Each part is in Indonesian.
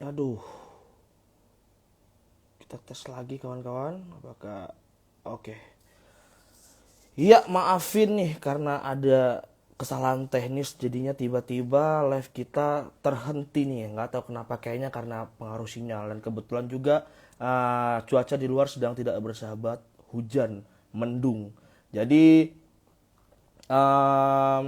Aduh, kita tes lagi kawan-kawan. Apakah oke? Iya, maafin nih karena ada kesalahan teknis jadinya tiba-tiba live kita terhenti nih. Nggak tahu kenapa, kayaknya karena pengaruh sinyal dan kebetulan juga cuaca di luar sedang tidak bersahabat, hujan, mendung. Jadi em,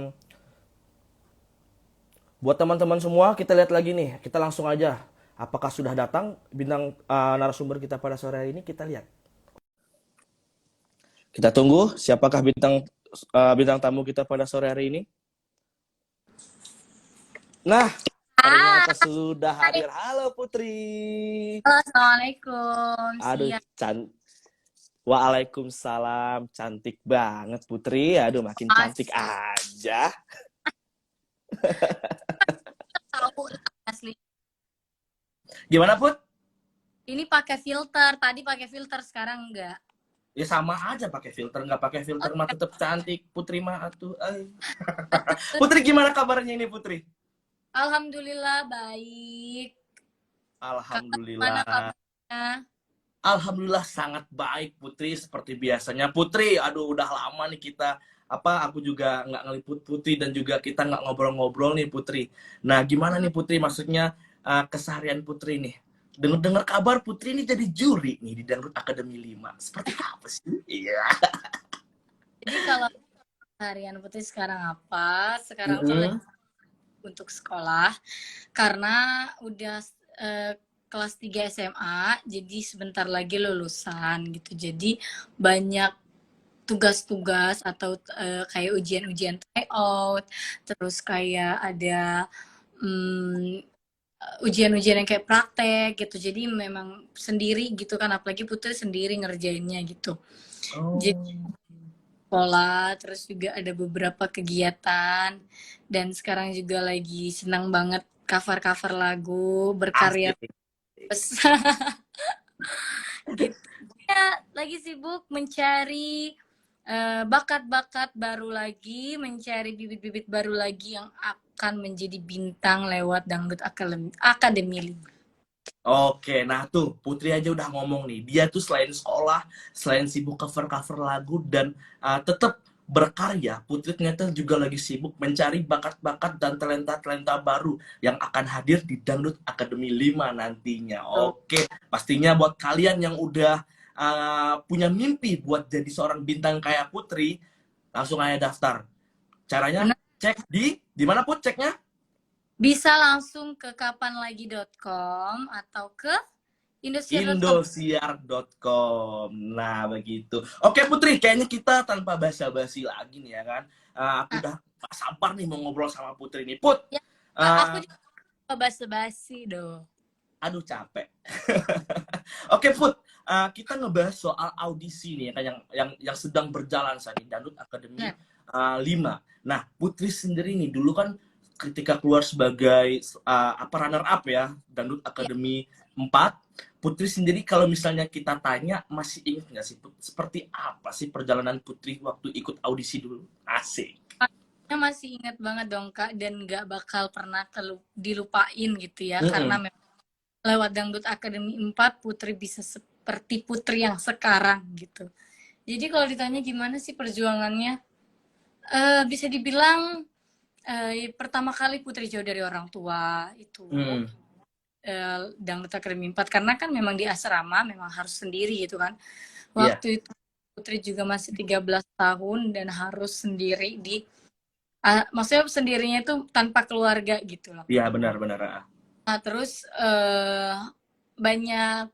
buat teman-teman semua, kita lihat lagi nih. Kita langsung aja. Apakah sudah datang bintang narasumber kita pada sore hari ini? Kita lihat. Kita tunggu siapakah bintang tamu kita pada sore hari ini. Nah, ternyata Hai, sudah hadir. Halo Putri. halo, Assalamualaikum. Aduh, Siang. Waalaikumsalam. Cantik banget Putri. Aduh, makin Mas, cantik aja. tahu asli. Gimana Put? Ini pakai filter. Tadi pakai filter, sekarang enggak. Ya sama aja pakai filter, nggak pakai filter mah Oke. tetap cantik. Putri mah atuh. Putri, gimana kabarnya ini Putri? Alhamdulillah baik. Kakak mana Alhamdulillah. kabarnya? Alhamdulillah sangat baik Putri, seperti biasanya. Putri, aduh udah lama nih kita aku juga nggak ngeliput Putri dan juga kita nggak ngobrol-ngobrol nih Putri. Nah, gimana nih Putri, maksudnya keseharian Putri nih? Dengar-dengar kabar Putri ini jadi juri nih di Dangdut Akademi 5. Seperti apa sih? Iya. Jadi kalau harian Putri sekarang apa? Sekarang tuh lagi Mm-mm. untuk sekolah. Karena udah eh, kelas 3 SMA, jadi sebentar lagi lulusan gitu. Jadi banyak tugas-tugas atau kayak ujian-ujian tryout, terus kayak ada mm, ujian-ujian yang kayak praktek gitu. Jadi memang sendiri gitu kan, apalagi Putri sendiri ngerjainnya gitu. Jadi Oh, sekolah, terus juga ada beberapa kegiatan, dan sekarang juga lagi senang banget cover-cover lagu, berkarya asik. terus gitu. Ya, lagi sibuk mencari bakat-bakat baru lagi, mencari bibit-bibit baru lagi yang akan menjadi bintang lewat Dangdut Akademi 5. Oke, nah tuh Putri aja udah ngomong nih. Dia tuh selain sekolah, selain sibuk cover-cover lagu dan tetap berkarya, Putri ternyata juga lagi sibuk mencari bakat-bakat dan talenta-talenta baru yang akan hadir di Dangdut Akademi 5 nantinya. Tuh. Oke, pastinya buat kalian yang udah punya mimpi buat jadi seorang bintang kayak Putri, langsung aja daftar. Caranya Benar. cek di mana Put ceknya? Bisa langsung ke kapanlagi.com atau ke indosiar.com. Indosiar.com. Nah, begitu. Oke, Putri, kayaknya kita tanpa basa-basi lagi nih ya kan. Aku Nah, udah gak sabar nih mau ngobrol sama Putri nih. Put, ya, aku uh, juga basa-basi dong. aduh capek. Oke, Put, kita ngebahas soal audisi nih ya kan yang sedang berjalan saat ini Dangdut Akademi Benar. 5. Nah, Putri sendiri nih dulu kan ketika keluar sebagai runner up ya Dangdut Ya. Akademi 4, Putri sendiri kalau misalnya kita tanya masih ingat nggak sih Put, seperti apa sih perjalanan Putri waktu ikut audisi dulu? Asik. Pastinya masih ingat banget dong Kak, dan nggak bakal pernah dilupain gitu ya, karena Mm-mm. memang lewat Dangdut Akademi 4 Putri bisa seperti Putri yang sekarang gitu. Jadi kalau ditanya gimana sih perjuangannya, bisa dibilang pertama kali Putri jauh dari orang tua itu Mm. Dangdut Akademi 4, karena kan memang di asrama memang harus sendiri gitu kan. Iya, Waktu itu Putri juga masih 13 tahun dan harus sendiri di maksudnya sendirinya itu tanpa keluarga gitu loh. iya benar-benar. Nah, terus banyak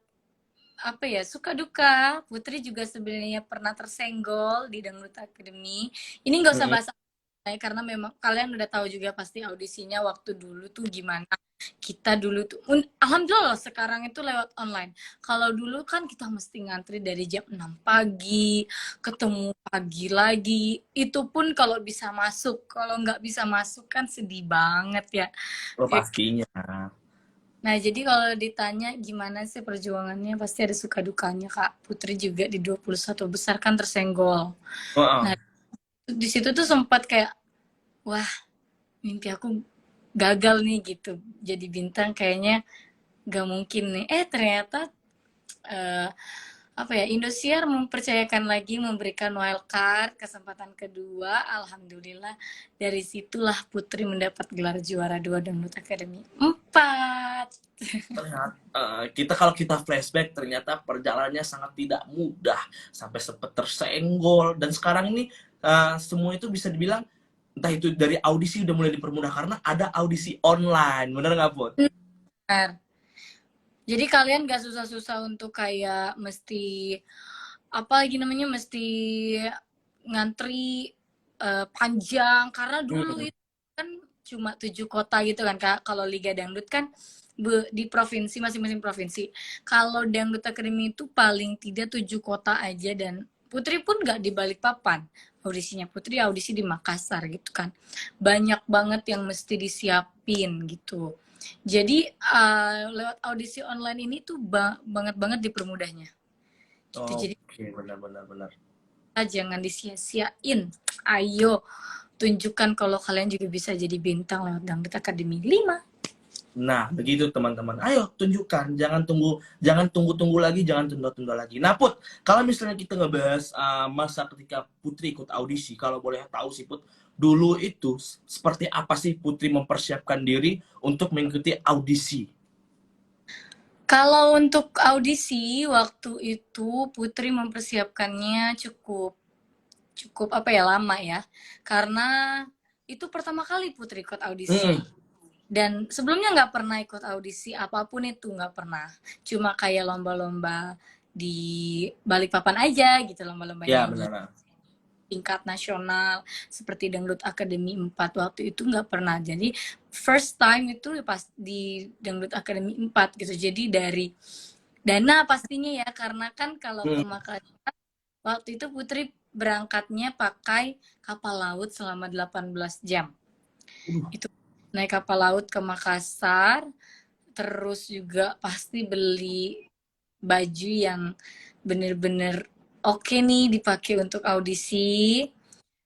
apa ya, suka duka. Putri juga sebenarnya pernah tersenggol di Dangdut Academy. Ini nggak usah Mm-mm. bahas karena memang kalian udah tahu juga pasti audisinya waktu dulu tuh gimana. Kita dulu tuh alhamdulillah sekarang itu lewat online. Kalau dulu kan kita mesti ngantri dari jam 6 pagi, ketemu pagi lagi. Itu pun kalau bisa masuk. Kalau nggak bisa masuk kan sedih banget ya. Oh, pastinya. Nah, jadi kalau ditanya gimana sih perjuangannya, pasti ada suka dukanya, Kak. Putri juga di 21 besar kan tersenggol. Oh, Nah, di situ tuh sempat kayak, wah, mimpi aku gagal nih gitu. Jadi bintang kayaknya gak mungkin nih. Ternyata eh, apa ya, Indosiar mempercayakan lagi, memberikan wildcard kesempatan kedua. Alhamdulillah dari situlah Putri mendapat gelar juara 2 Dangdut Academy 4. Ternyata kita kalau kita flashback ternyata perjalanannya sangat tidak mudah sampai sempat tersenggol dan sekarang ini semua itu bisa dibilang entah itu dari audisi udah mulai dipermudah karena ada audisi online, bener nggak Put? Benar. Jadi kalian gak susah-susah untuk kayak mesti apa lagi namanya, mesti ngantri panjang, karena dulu Hmm. itu kan cuma 7 kota gitu kan Kak. Kalau Liga Dangdut kan di provinsi, masing-masing provinsi. Kalau Dangdut Academy itu paling tidak 7 kota aja, dan Putri pun gak di Balikpapan. Audisinya Putri audisi di Makassar gitu kan. Banyak banget yang mesti disiapin gitu. Jadi lewat audisi online ini tuh banget banget dipermudahnya. Gitu. Jadi Oke, benar-benar benar. jangan disia-siain. Ayo tunjukkan kalau kalian juga bisa jadi bintang lewat Dangdut Academy 5. Nah, begitu teman-teman. Ayo tunjukkan, jangan tunggu-tunggu lagi, jangan tunda-tunda lagi. Nah, Put, kalau misalnya kita ngebahas masa ketika Putri ikut audisi, kalau boleh tahu sih Put, dulu itu seperti apa sih Putri mempersiapkan diri untuk mengikuti audisi? Kalau untuk audisi waktu itu Putri mempersiapkannya cukup cukup apa ya, lama ya. Karena itu pertama kali Putri ikut audisi. Hmm, Dan sebelumnya nggak pernah ikut audisi apapun itu, nggak pernah. Cuma kayak lomba-lomba di Balikpapan aja gitu, lomba-lomba ya nyanyi benar. tingkat nasional seperti Dangdut Academy 4 waktu itu nggak pernah. Jadi first time itu pas di Dangdut Academy 4 gitu. Jadi dari dana pastinya ya, karena kan kalau ke Hmm. Makassar waktu itu Putri berangkatnya pakai kapal laut selama 18 jam. Uh, Itu naik kapal laut ke Makassar, terus juga pasti beli baju yang bener-bener oke nih dipakai untuk audisi.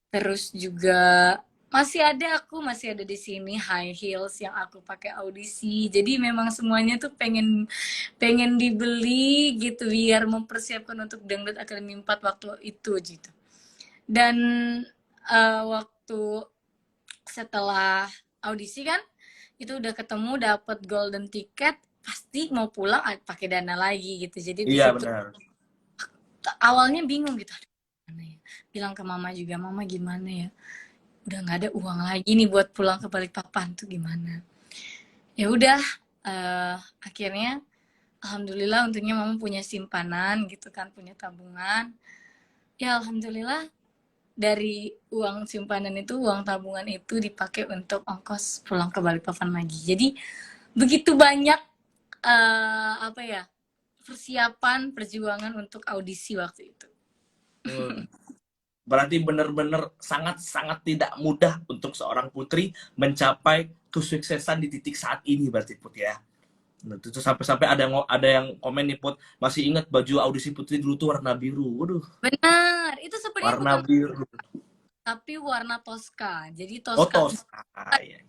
Terus juga masih ada di sini high heels yang aku pakai audisi. Jadi memang semuanya tuh pengen pengen dibeli gitu biar mempersiapkan untuk Dangdut Academy 4 waktu itu gitu. Dan waktu setelah audisi kan itu udah ketemu, dapat golden ticket, pasti mau pulang pakai dana lagi gitu. Jadi di iya situ benar. awalnya bingung gitu. Aduh, gimana ya? Bilang ke mama juga, mama gimana ya? Udah nggak ada uang lagi nih buat pulang ke Balikpapan tuh gimana? Ya udah, akhirnya alhamdulillah untungnya mama punya simpanan gitu kan, punya tabungan. Ya alhamdulillah dari uang simpanan itu, uang tabungan itu dipakai untuk ongkos pulang ke Balikpapan lagi. Jadi begitu banyak apa ya, persiapan, perjuangan untuk audisi waktu itu. Hmm. Berarti benar-benar sangat-sangat tidak mudah untuk seorang putri mencapai kesuksesan di titik saat ini berarti Put ya. Nah, itu sampai-sampai ada yang komen nih Put, masih ingat baju audisi Putri dulu tuh warna biru. Waduh, Benar, itu sebenarnya warna bukan, biru. tapi warna Tosca. Jadi Tosca Otos. Ah, iya.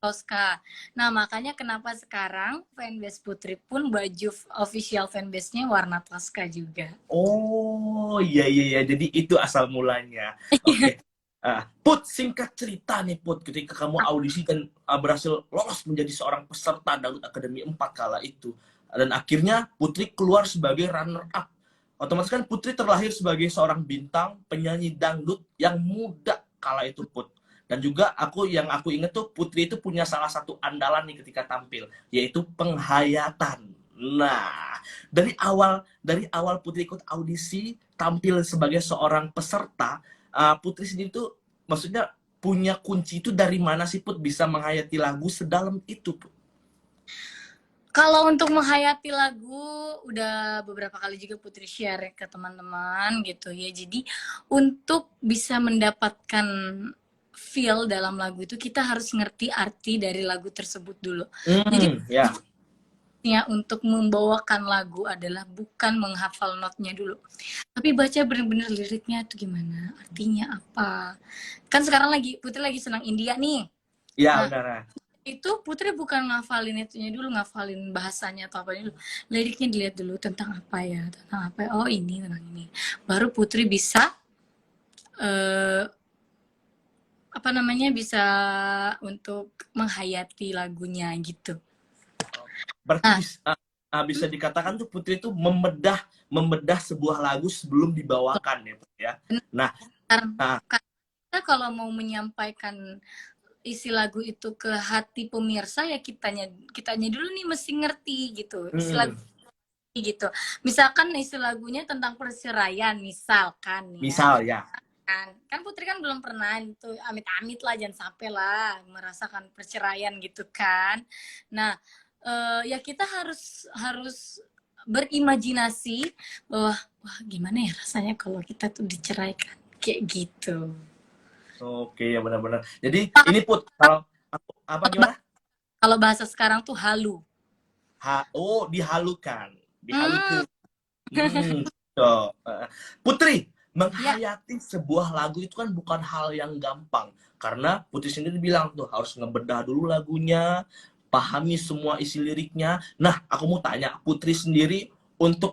Tosca. Nah, makanya kenapa sekarang fanbase Putri pun baju official fanbase-nya warna Tosca juga. Oh, iya iya iya. Jadi itu asal mulanya. Oke. Put, singkat cerita nih Put, ketika kamu audisi dan berhasil lolos menjadi seorang peserta Dangdut Akademi 4 kala itu. Dan akhirnya Putri keluar sebagai runner up. Otomatis kan Putri terlahir sebagai seorang bintang penyanyi dangdut yang muda kala itu Put. Dan juga yang aku inget tuh Putri itu punya salah satu andalan nih ketika tampil, yaitu penghayatan. Nah, dari awal Putri ikut audisi tampil sebagai seorang peserta, Putri sendiri tuh maksudnya punya kunci itu dari mana sih Put bisa menghayati lagu sedalam itu Put? Kalau untuk menghayati lagu, udah beberapa kali juga Putri share ke teman-teman gitu ya. Jadi untuk bisa mendapatkan feel dalam lagu itu, kita harus ngerti arti dari lagu tersebut dulu. Jadi Ya. ya, untuk membawakan lagu adalah bukan menghafal notnya dulu, tapi baca bener-bener liriknya tuh gimana, artinya apa. Kan sekarang Putri lagi senang India nih. Ya Nah, benar. itu Putri bukan ngafalin itunya dulu, ngafalin bahasanya atau apa dulu. Liriknya dilihat dulu tentang apa ya, tentang apa ya. Oh ini, tentang ini. Baru Putri bisa eh, apa namanya, bisa untuk menghayati lagunya gitu. Berarti Nah, bisa dikatakan tuh Putri itu membedah membedah sebuah lagu sebelum dibawakan ya, Put, ya. Nah, nah, karena kalau mau menyampaikan isi lagu itu ke hati pemirsa ya kitanya dulu nih mesti ngerti gitu isi lagu hmm, gitu. Misalkan isi lagunya tentang perceraian misalkan ya. misal ya. Kan Putri kan belum pernah itu, amit-amit lah, jangan sampai lah merasakan perceraian gitu kan. Nah, ya kita harus harus berimajinasi bahwa wah gimana ya rasanya kalau kita tuh diceraikan kayak gitu. Oke, ya benar-benar. Jadi ini Put, kalau apa gimana? Kalau bahasa sekarang tuh halu. Oh, dihalukan, Hmm, dihalukan. So, Putri, ya. menghayati sebuah lagu itu kan bukan hal yang gampang. Karena Putri sendiri bilang tuh harus ngebedah dulu lagunya, pahami semua isi liriknya. Nah, aku mau tanya, Putri sendiri untuk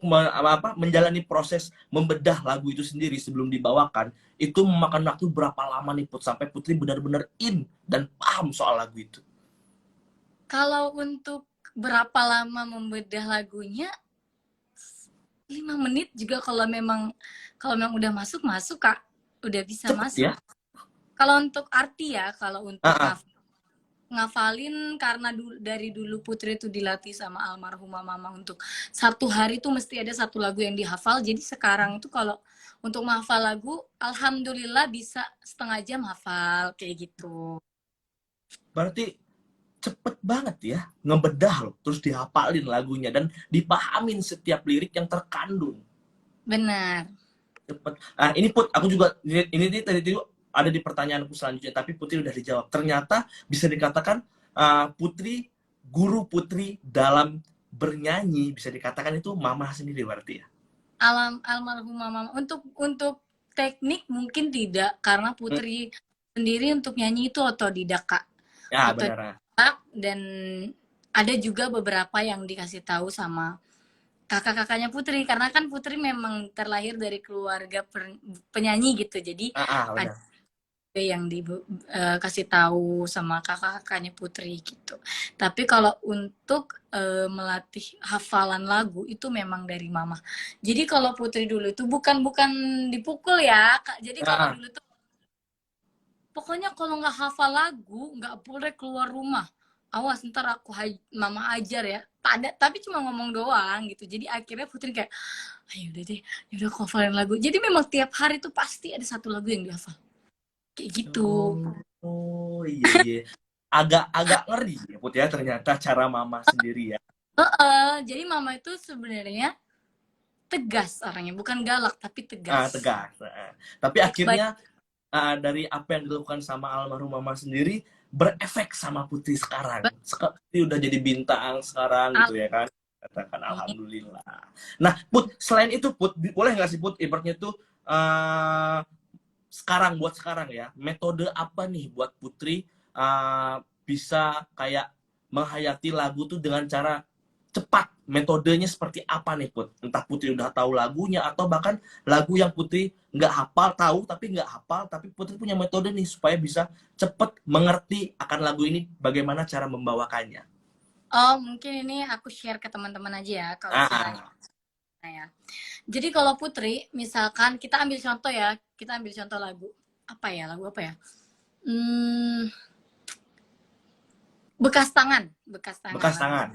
menjalani proses membedah lagu itu sendiri sebelum dibawakan, itu memakan waktu berapa lama nih Put, sampai Putri benar-benar in dan paham soal lagu itu? Kalau untuk berapa lama membedah lagunya, 5 menit juga kalau memang udah masuk masuk Kak, udah bisa Cepet masuk. ya? Kalau untuk arti ya, kalau untuk Ah, ah. ngafalin karena dari dulu Putri itu dilatih sama almarhumah mama untuk 1 hari tuh mesti ada 1 lagu yang dihafal. Jadi sekarang itu kalau untuk menghafal lagu, alhamdulillah bisa setengah jam hafal kayak gitu. Berarti cepet banget ya ngebedah loh, terus dihafalin lagunya dan dipahamin setiap lirik yang terkandung. Benar. Cepet. Nah, ini Put, aku juga ini tadi itu ada di pertanyaanku selanjutnya, tapi Putri udah dijawab. Ternyata bisa dikatakan Putri, guru Putri dalam bernyanyi bisa dikatakan itu mama sendiri berarti ya. Almarhumah mama untuk teknik mungkin tidak karena Hmm, Putri sendiri untuk nyanyi itu otodidak Kak. ya benar. Otodidak dan ada juga beberapa yang dikasih tahu sama kakak-kakaknya Putri karena kan Putri memang terlahir dari keluarga penyanyi gitu. Jadi ada Benar. yang dikasih tahu sama kakak-kakaknya Putri gitu. Tapi kalau untuk melatih hafalan lagu itu memang dari mama. Jadi kalau Putri dulu itu bukan bukan dipukul ya, Kak. Jadi kalau Ah, dulu tuh pokoknya kalau nggak hafal lagu nggak boleh keluar rumah. Awas ntar mama ajar ya. Ada tapi cuma ngomong doang gitu. Jadi akhirnya Putri kayak, ayo udah deh, ya udah aku hafalin lagu. Jadi memang tiap hari tuh pasti ada 1 lagu yang dihafal. Kayak gitu. oh, oh iya iya. Agak ngeri ya Put ya, ternyata cara mama sendiri ya. Jadi mama itu sebenarnya tegas orangnya, bukan galak tapi tegas. Tegas. Tapi Baik-baik. akhirnya dari apa yang dilakukan sama almarhum mama sendiri berefek sama Putri sekarang. Seperti udah jadi bintang sekarang gitu ya kan. Katakan alhamdulillah. Nah, Put, selain itu Put, boleh nggak sih Put, ibaratnya tuh sekarang buat sekarang ya, metode apa nih buat Putri bisa kayak menghayati lagu tuh dengan cara cepat, metodenya seperti apa nih Put? Entah Putri udah tahu lagunya atau bahkan lagu yang Putri nggak hafal, tahu tapi nggak hafal, tapi Putri punya metode nih supaya bisa cepet mengerti akan lagu ini bagaimana cara membawakannya. Oh, mungkin ini aku share ke teman-teman aja ya, kalau istilahnya Ah, ya. Jadi kalau Putri, misalkan kita ambil contoh ya, kita ambil contoh lagu apa ya, lagu apa ya? Hmm, bekas tangan, bekas tangan bekas lagu, tangan.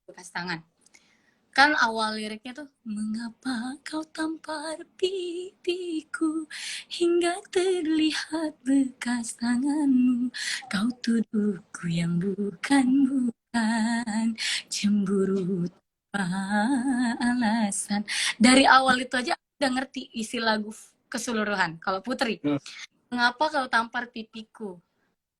bekas tangan. Kan awal liriknya tuh mengapa kau tampar pipiku hingga terlihat bekas tanganmu, kau tuduhku yang bukan bukan, cemburu tanpa alasan. Dari awal itu aja udah ngerti isi lagu keseluruhan. Kalau Putri, Hmm. mengapa kau tampar pipiku,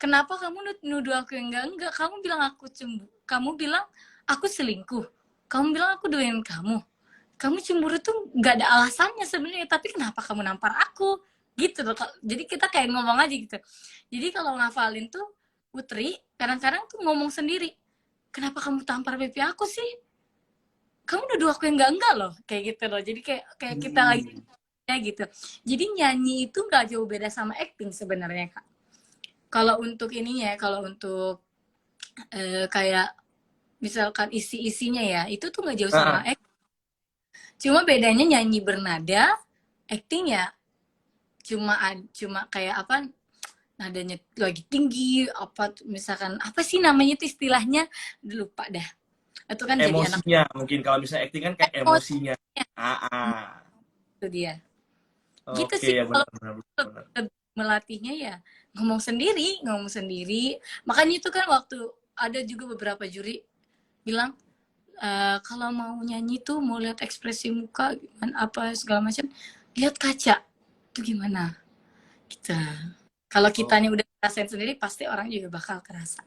kenapa kamu nuduh aku yang enggak, kamu bilang aku cemburu, kamu bilang aku selingkuh, kamu bilang aku doain kamu cemburu tuh nggak ada alasannya sebenarnya, tapi kenapa kamu nampar aku gitu loh. Jadi kita kayak ngomong aja gitu. Jadi kalau ngafalin tuh Putri kadang-kadang tuh ngomong sendiri, kenapa kamu tampar pipi aku sih, kamu nuduh aku yang enggak loh, kayak gitu loh. Jadi kayak kayak kita lagi Hmm. ya gitu. Jadi nyanyi itu nggak jauh beda sama acting sebenarnya kak. Kalau untuk ininya, kalau untuk kayak misalkan isi-isinya ya, itu tuh nggak jauh sama Ah, acting. Cuma bedanya nyanyi bernada, acting ya cuma kayak apa, nadanya lagi tinggi, apa misalkan apa sih namanya itu istilahnya, lupa dah. Itu kan jadi anak emosinya mungkin kalau misalnya acting kan kayak emosinya. emosinya, Ah, ah. itu dia. Gitu Oke sih ya, kalau benar-benar benar. melatihnya ya ngomong sendiri. Makanya itu kan waktu ada juga beberapa juri bilang, kalau mau nyanyi tuh mau lihat ekspresi muka gimana apa segala macam, lihat kaca itu gimana gitu. Kalau Oh, kitanya udah ngerasain sendiri pasti orang juga bakal kerasa.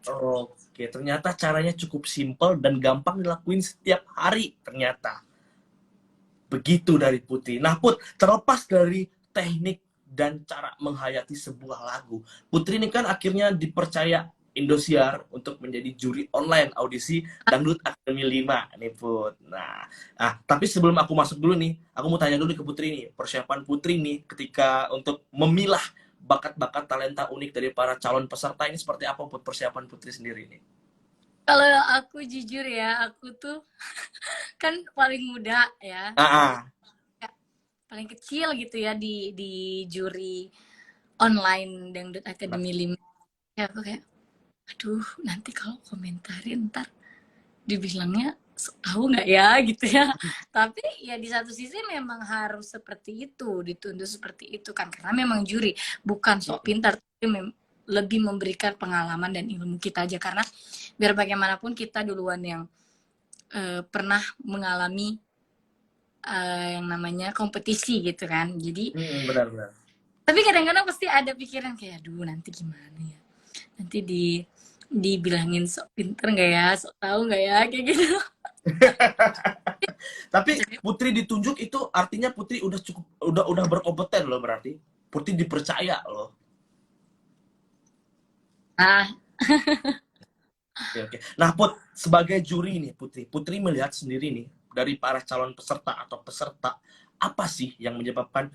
oke, ternyata caranya cukup simpel dan gampang dilakuin setiap hari ternyata. Begitu dari Putri. Nah, Put, terlepas dari teknik dan cara menghayati sebuah lagu, Putri ini kan akhirnya dipercaya Indosiar untuk menjadi juri online audisi Dangdut Akademi 5 nih, Put. Tapi sebelum aku masuk dulu nih, aku mau tanya dulu ke Putri nih, persiapan Putri nih ketika untuk memilah bakat-bakat talenta unik dari para calon peserta ini seperti apa, Put, persiapan Putri sendiri nih? Kalau aku jujur ya, aku tuh kan paling muda ya, Ah, paling kecil gitu ya di juri online Dangdut ah. Academy 5. Ya aku kayak, aduh nanti kalau komentarin ntar dibilangnya tahu nggak ya gitu ya. Tapi ya di satu sisi memang harus seperti itu, dituntut seperti itu kan, karena memang juri bukan sok pintar, tapi lebih memberikan pengalaman dan ilmu kita aja, karena biar bagaimanapun kita duluan yang pernah mengalami yang namanya kompetisi gitu kan. Jadi Benar-benar. tapi kadang-kadang pasti ada pikiran kayak, aduh nanti gimana ya, nanti dibilangin sok pinter nggak ya, sok tahu nggak ya, kayak gitu. Tapi Putri ditunjuk itu artinya Putri udah cukup udah berkompeten loh berarti. Putri dipercaya loh. Ah, Oke, oke. Nah, Put, sebagai juri nih Putri, Putri melihat sendiri nih dari para calon peserta atau peserta, apa sih yang menyebabkan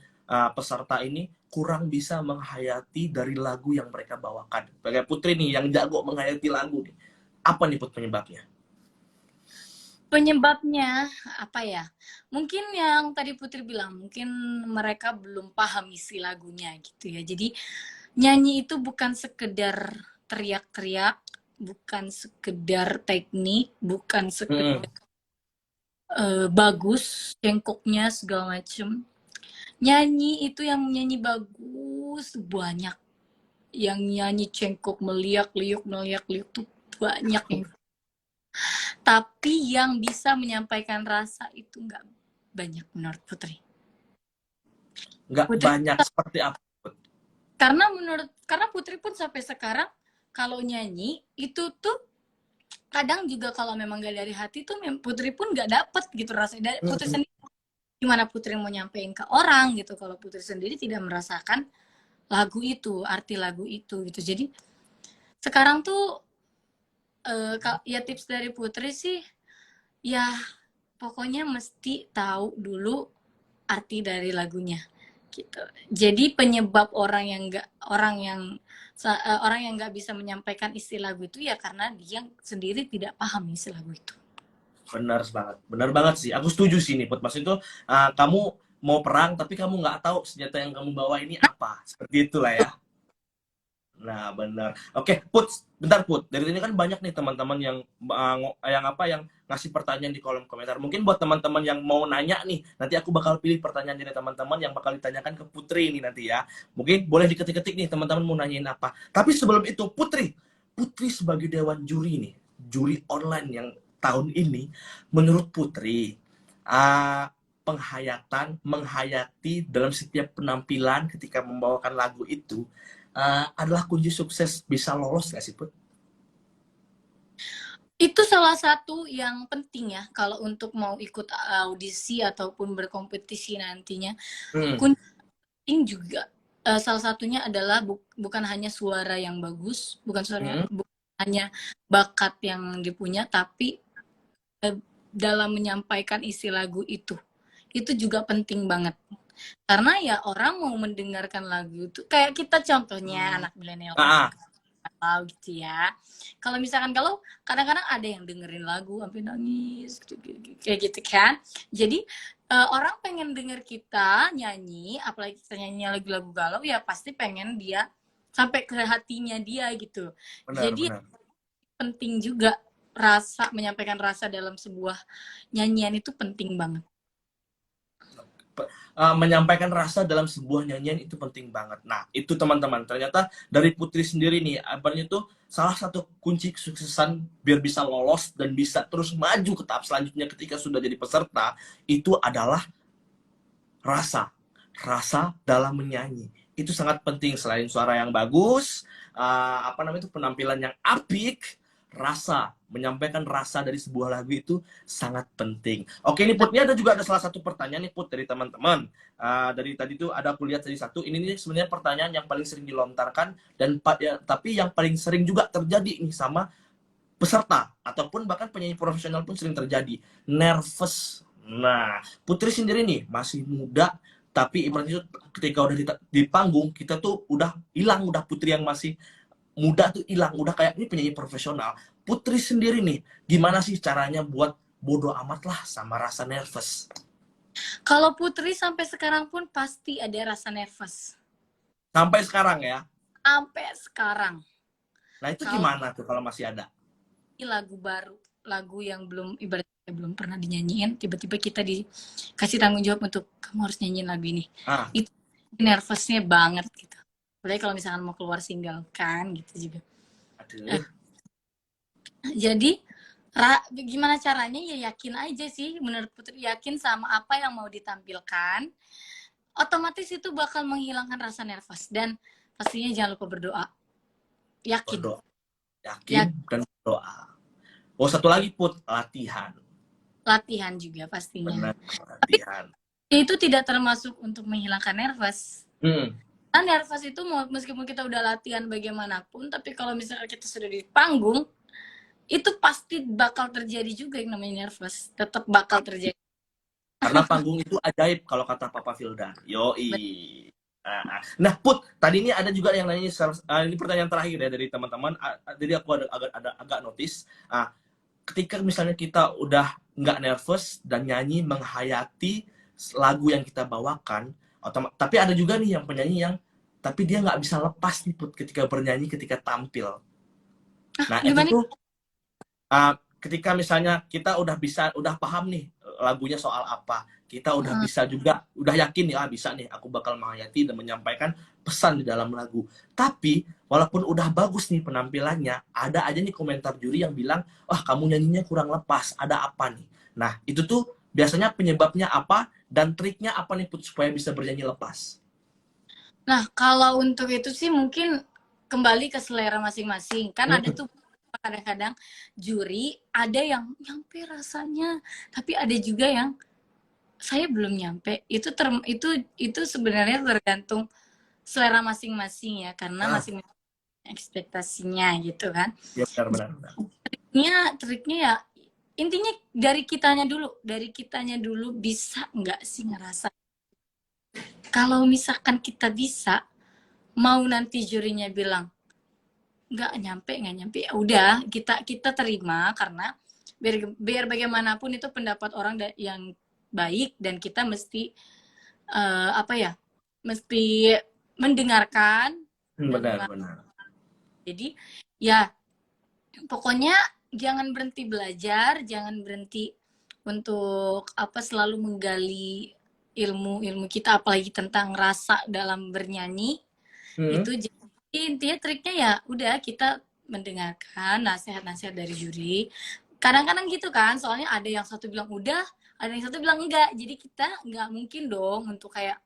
peserta ini kurang bisa menghayati dari lagu yang mereka bawakan? Sebagai Putri nih yang jago menghayati lagu nih. Apa nih Put penyebabnya? penyebabnya apa ya? Mungkin yang tadi Putri bilang, mungkin mereka belum paham isi lagunya gitu ya. Jadi nyanyi itu bukan sekedar teriak-teriak, bukan sekedar teknik, bukan Hmm, sekedar bagus, cengkoknya segala macem. Nyanyi itu yang nyanyi bagus banyak, yang nyanyi cengkok meliak liuk tuh banyak yang, tapi yang bisa menyampaikan rasa itu nggak banyak menurut Putri. nggak Putri banyak seperti apa, Put? karena Putri pun sampai sekarang kalau nyanyi itu tuh kadang juga kalau memang gak dari hati tuh Putri pun gak dapet gitu rasanya dari Putri Hmm, sendiri, gimana Putri mau nyampein ke orang gitu kalau Putri sendiri tidak merasakan lagu itu, arti lagu itu gitu. Jadi sekarang tuh ya tips dari Putri sih ya pokoknya mesti tahu dulu arti dari lagunya gitu. Jadi penyebab orang yang nggak bisa menyampaikan isi lagu itu ya karena dia sendiri tidak paham isi lagu itu. benar banget sih. Aku setuju sih nih, Put. Maksud itu kamu mau perang tapi kamu nggak tahu senjata yang kamu bawa ini apa. Seperti itulah ya. Nah, benar. Oke, Put, bentar Put. Dari ini kan banyak nih teman-teman yang ngasih pertanyaan di kolom komentar. Mungkin buat teman-teman yang mau nanya nih, nanti aku bakal pilih pertanyaan dari teman-teman yang bakal ditanyakan ke Putri ini nanti ya. Mungkin boleh diketik-ketik nih teman-teman mau nanyain apa. Tapi sebelum itu, Putri sebagai dewan juri nih, juri online yang tahun ini, menurut Putri, uh, menghayati dalam setiap penampilan ketika membawakan lagu itu adalah kunci sukses bisa lolos nggak sih, Put? Itu salah satu yang penting ya kalau untuk mau ikut audisi ataupun berkompetisi nantinya. Hmm. Kunci juga. salah satunya adalah bukan hanya suara yang bagus, Hmm. bukan hanya bakat yang dipunya, tapi dalam menyampaikan isi lagu itu juga penting banget. Karena ya orang mau mendengarkan lagu itu kayak kita contohnya anak milenial kan Ah, suka galau gitu ya. Kalau misalkan kalau kadang-kadang ada yang dengerin lagu sampai nangis gitu, kayak gitu kan. Jadi orang pengen denger kita nyanyi, apalagi kita nyanyi lagu-lagu galau ya pasti pengen dia sampai ke hatinya dia gitu. Jadi benar-benar. penting juga menyampaikan rasa dalam sebuah nyanyian itu penting banget. Menyampaikan rasa dalam sebuah nyanyian itu penting banget. Nah, itu teman-teman. Ternyata dari Putri sendiri nih, apanya itu salah satu kunci kesuksesan biar bisa lolos dan bisa terus maju ke tahap selanjutnya ketika sudah jadi peserta, itu adalah rasa. Rasa dalam menyanyi. Itu sangat penting selain suara yang bagus, apa namanya itu penampilan yang apik, rasa menyampaikan rasa dari sebuah lagu itu sangat penting. Oke, ini Put, ini ada juga ada salah satu pertanyaan nih Put dari teman-teman. Dari tadi tuh ada aku lihat dari satu. Ini nih sebenarnya pertanyaan yang paling sering dilontarkan dan ya, tapi yang paling sering juga terjadi nih sama peserta ataupun bahkan penyanyi profesional pun sering terjadi nervous. Nah, Putri sendiri nih masih muda, tapi ibaratnya ketika udah di panggung kita tuh udah hilang, udah Putri yang masih muda tuh hilang, udah kayak ini penyanyi profesional. Putri sendiri nih, gimana sih caranya buat bodo amat lah sama rasa nervous? Kalau Putri sampai sekarang pun pasti ada rasa nervous. Sampai sekarang ya. Sampai sekarang. Nah itu Kalau gimana tuh kalau masih ada? ini lagu baru, lagu yang belum ibaratnya belum pernah dinyanyiin, tiba-tiba kita dikasih tanggung jawab untuk kamu harus nyanyiin lagu ini. Ah, Itu nervousnya banget gitu. Apalagi kalau misalkan mau keluar single kan gitu juga. aduh. Jadi gimana caranya ya yakin aja sih, menurut Putri yakin sama apa yang mau ditampilkan, otomatis itu bakal menghilangkan rasa nervous dan pastinya jangan lupa berdoa. Yakin. Berdoa, yakin Ya dan berdoa. Oh satu lagi Put, latihan. latihan juga pastinya. Benar, Tapi latihan. itu tidak termasuk untuk menghilangkan nervous. Hmm. Nah, nervous itu meskipun kita udah latihan bagaimanapun, tapi kalau misalnya kita sudah di panggung, itu pasti bakal terjadi juga yang namanya nervous. Tetap bakal terjadi. Karena panggung itu ajaib kalau kata Papa Vildan. Yoi. Nah, Put, tadi ini ada juga yang nanya, ini pertanyaan terakhir ya dari teman-teman. Jadi aku agak notice. Ketika misalnya kita udah nggak nervous dan nyanyi menghayati lagu yang kita bawakan, tapi ada juga nih yang penyanyi yang tapi dia nggak bisa lepas nih Put ketika bernyanyi ketika tampil. Nah itu Gimana? tuh ketika misalnya kita udah paham nih lagunya soal apa, kita udah bisa juga, udah yakin nih, bisa nih, aku bakal menghayati dan menyampaikan pesan di dalam lagu. Tapi walaupun udah bagus nih penampilannya, ada aja nih komentar juri yang bilang, wah kamu nyanyinya kurang lepas, ada apa nih? Nah itu tuh biasanya penyebabnya apa dan triknya apa nih Put, supaya bisa bernyanyi lepas? Nah, kalau untuk itu sih mungkin kembali ke selera masing-masing. Kan ada tuh kadang-kadang juri ada yang nyampe rasanya, tapi ada juga yang saya belum nyampe. Itu sebenarnya tergantung selera masing-masing ya, karena Ah, masing-masing ekspektasinya gitu kan. ya benar-benar. Triknya ya intinya dari kitanya dulu bisa nggak sih ngerasa. Kalau misalkan kita bisa, mau nanti jurinya bilang nggak nyampe ya udah kita kita terima karena biar bagaimanapun itu pendapat orang yang baik dan kita mesti apa ya mesti mendengarkan dan Benar-benar. jadi ya pokoknya jangan berhenti belajar, jangan berhenti untuk apa selalu menggali ilmu-ilmu kita apalagi tentang rasa dalam bernyanyi. Itu jadi intinya triknya ya udah kita mendengarkan nasihat-nasihat dari juri. Kadang-kadang gitu kan, soalnya ada yang satu bilang udah, ada yang satu bilang enggak. Jadi kita nggak mungkin dong untuk kayak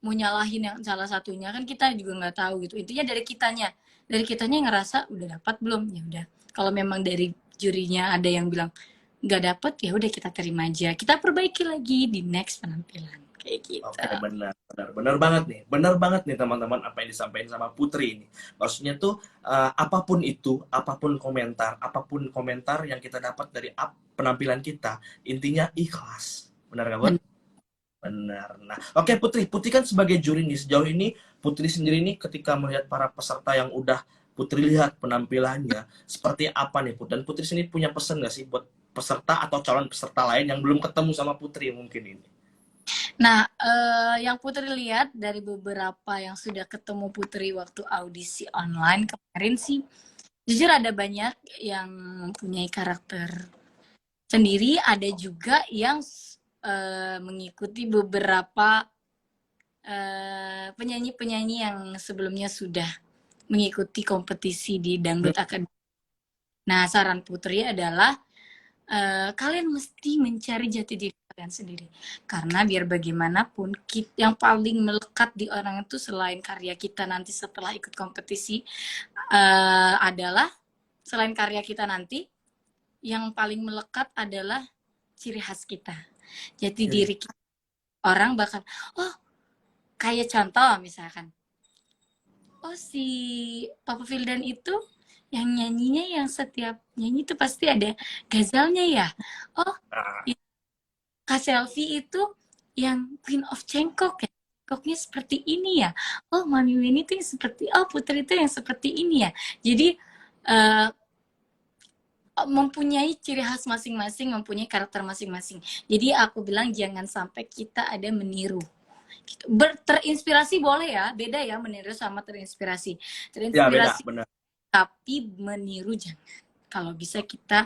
mau nyalahin yang salah satunya kan kita juga nggak tahu gitu. Intinya dari kitanya ngerasa udah dapat belum ya udah. Kalau memang dari jurinya ada yang bilang nggak dapet ya udah kita terima aja, kita perbaiki lagi di next penampilan kayak gitu. Oke, benar banget nih, benar banget nih teman-teman apa yang disampaikan sama Putri ini. Maksudnya tuh apapun itu, apapun komentar yang kita dapat dari penampilan kita, intinya ikhlas. Benar nggak, Bud? Men- Benar. Nah, oke Putri, Putri kan sebagai juri nih, sejauh ini Putri sendiri nih ketika melihat para peserta yang udah Putri lihat penampilannya, seperti apa nih Putri? Dan Putri sendiri punya pesan nggak sih buat peserta atau calon peserta lain yang belum ketemu sama Putri mungkin ini? Nah, yang Putri lihat dari beberapa yang sudah ketemu Putri waktu audisi online kemarin sih, jujur ada banyak yang mempunyai karakter sendiri, ada juga yang mengikuti beberapa penyanyi-penyanyi yang sebelumnya sudah mengikuti kompetisi di Dangdut Academy. Nah, saran Putri adalah kalian mesti mencari jati diri kalian sendiri. Karena biar bagaimanapun, yang paling melekat di orang itu selain karya kita nanti setelah ikut kompetisi, adalah selain karya kita nanti, yang paling melekat adalah ciri khas kita. Jati diri kita. Orang bakal, oh kayak contoh misalkan, oh si Papa Vildan itu yang nyanyinya yang setiap nyanyi itu pasti ada gazalnya ya. Oh, Nah, Kak Selfie itu yang Queen of Cengkok ya. Cengkoknya seperti ini ya. Oh, Mami Winnie itu yang seperti, oh Putri itu yang seperti ini ya. Jadi uh, mempunyai ciri khas masing-masing, mempunyai karakter masing-masing. Jadi aku bilang jangan sampai kita ada meniru. Terinspirasi boleh ya, beda ya meniru sama terinspirasi. ya beda, Terinspirasi benar. tapi meniru jangan. Kalau bisa kita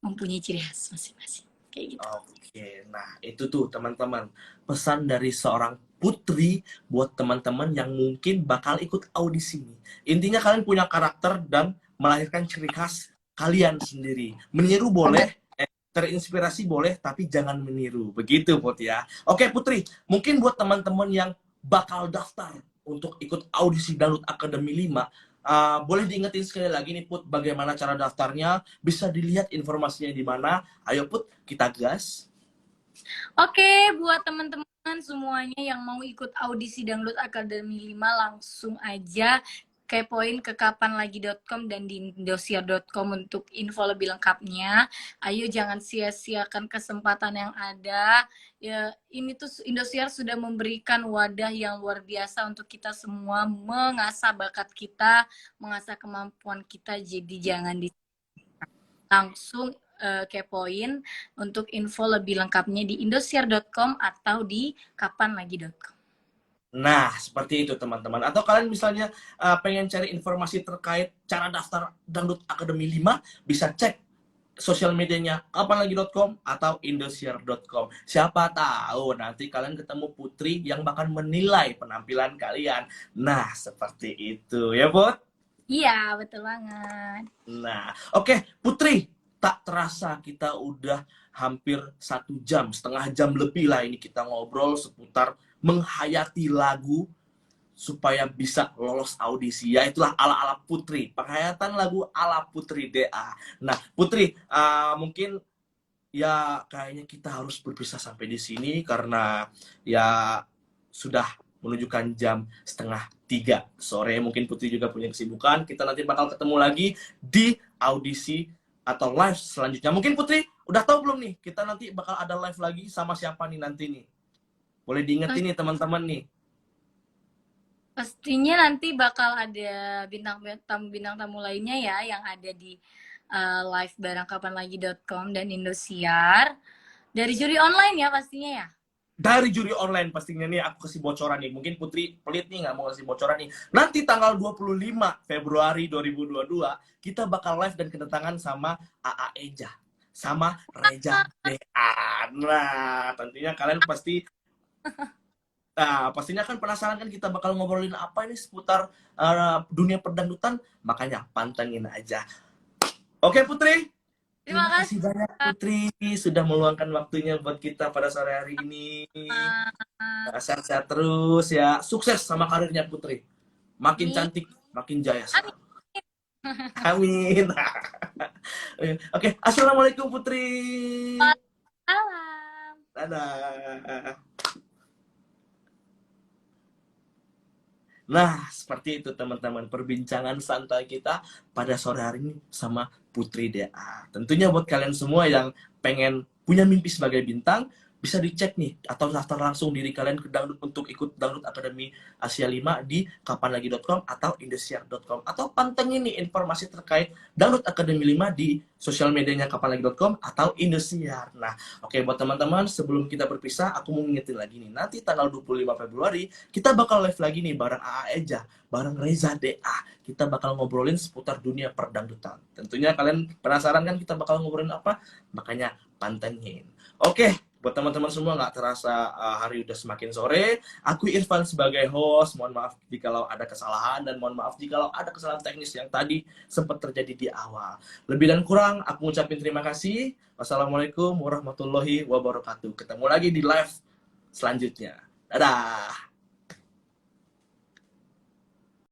mempunyai ciri khas masing-masing. Kayak gitu. Oke, nah itu tuh teman-teman pesan dari seorang Putri buat teman-teman yang mungkin bakal ikut audisi ini. Intinya kalian punya karakter dan melahirkan ciri khas kalian sendiri. Meniru boleh, terinspirasi boleh, tapi jangan meniru. Begitu, Put ya. Oke, Putri, mungkin buat teman-teman yang bakal daftar untuk ikut audisi Dangdut Academy 5, boleh diingetin sekali lagi nih Put, bagaimana cara daftarnya, bisa dilihat informasinya di mana. Ayo Put, kita gas. Oke, buat teman-teman semuanya yang mau ikut audisi Dangdut Academy 5 langsung aja kepoin ke kapanlagi.com dan di indosiar.com untuk info lebih lengkapnya. Ayo jangan sia-siakan kesempatan yang ada. Ya, ini tuh Indosiar sudah memberikan wadah yang luar biasa untuk kita semua mengasah bakat kita, mengasah kemampuan kita. Jadi jangan langsung kepoin untuk info lebih lengkapnya di indosiar.com atau di kapanlagi.com. Nah, seperti itu teman-teman. Atau kalian misalnya pengen cari informasi terkait cara daftar Dangdut Academy 5, bisa cek sosial medianya kapanlagi.com atau indosiar.com. Siapa tahu nanti kalian ketemu Putri yang bakal menilai penampilan kalian. Nah, seperti itu ya, Bot. Iya, betul banget. Nah, oke, Putri. Tak terasa kita udah hampir 1 jam, setengah jam lebih lah ini kita ngobrol seputar menghayati lagu supaya bisa lolos audisi. Ya itulah ala-ala Putri. Penghayatan lagu ala Putri DA. Nah, Putri, mungkin ya kayaknya kita harus berpisah sampai di sini karena ya sudah menunjukkan jam 2:30 sore. Mungkin Putri juga punya kesibukan. Kita nanti bakal ketemu lagi di audisi atau live selanjutnya. Mungkin Putri udah tahu belum nih? Kita nanti bakal ada live lagi sama siapa nih nanti nih? Boleh diingetin nih teman-teman nih. Pastinya nanti bakal ada bintang tamu lainnya ya yang ada di live bareng kapanlagi.com dan Indosiar. Dari juri online ya pastinya ya. Dari juri online pastinya nih aku kasih bocoran nih. Mungkin Putri pelit nih nggak mau kasih bocoran nih. Nanti tanggal 25 Februari 2022 kita bakal live dan kedatangan sama AA Eja sama Reza DA. Nah, tentunya kalian pasti pastinya kan penasaran kan kita bakal ngobrolin apa ini seputar dunia perdangdutan, makanya pantengin aja. Oke Putri, Terima terima kasih kasih. banyak Putri sudah meluangkan waktunya buat kita pada sore hari ini. Sehat-sehat terus ya. Sukses sama karirnya Putri. Makin Amin. cantik, makin jaya Amin. selalu. Amin. Oke, assalamualaikum Putri. Salam. Dadah. Nah, seperti itu teman-teman perbincangan santai kita pada sore hari ini sama Putri DA. Tentunya buat kalian semua yang pengen punya mimpi sebagai bintang, bisa dicek nih atau daftar langsung diri kalian ke Dangdut untuk ikut Dangdut Akademi Asia 5 di kapanlagi.com atau indosiar.com atau pantengin nih informasi terkait Dangdut Akademi 5 di sosial medianya kapanlagi.com atau Indosiar. Nah, oke buat teman-teman sebelum kita berpisah aku mau ngingetin lagi nih nanti tanggal 25 Februari kita bakal live lagi nih bareng AA Eja, bareng Reza DA. Kita bakal ngobrolin seputar dunia perdangdutan. Tentunya kalian penasaran kan kita bakal ngobrolin apa? Makanya pantengin. Oke, buat teman-teman semua nggak terasa hari udah semakin sore. Aku Irfan sebagai host. Mohon maaf jika ada kesalahan dan mohon maaf jika ada kesalahan teknis yang tadi sempat terjadi di awal. Lebih dan kurang aku ucapin terima kasih. Wassalamualaikum warahmatullahi wabarakatuh. Ketemu lagi di live selanjutnya. Dadah.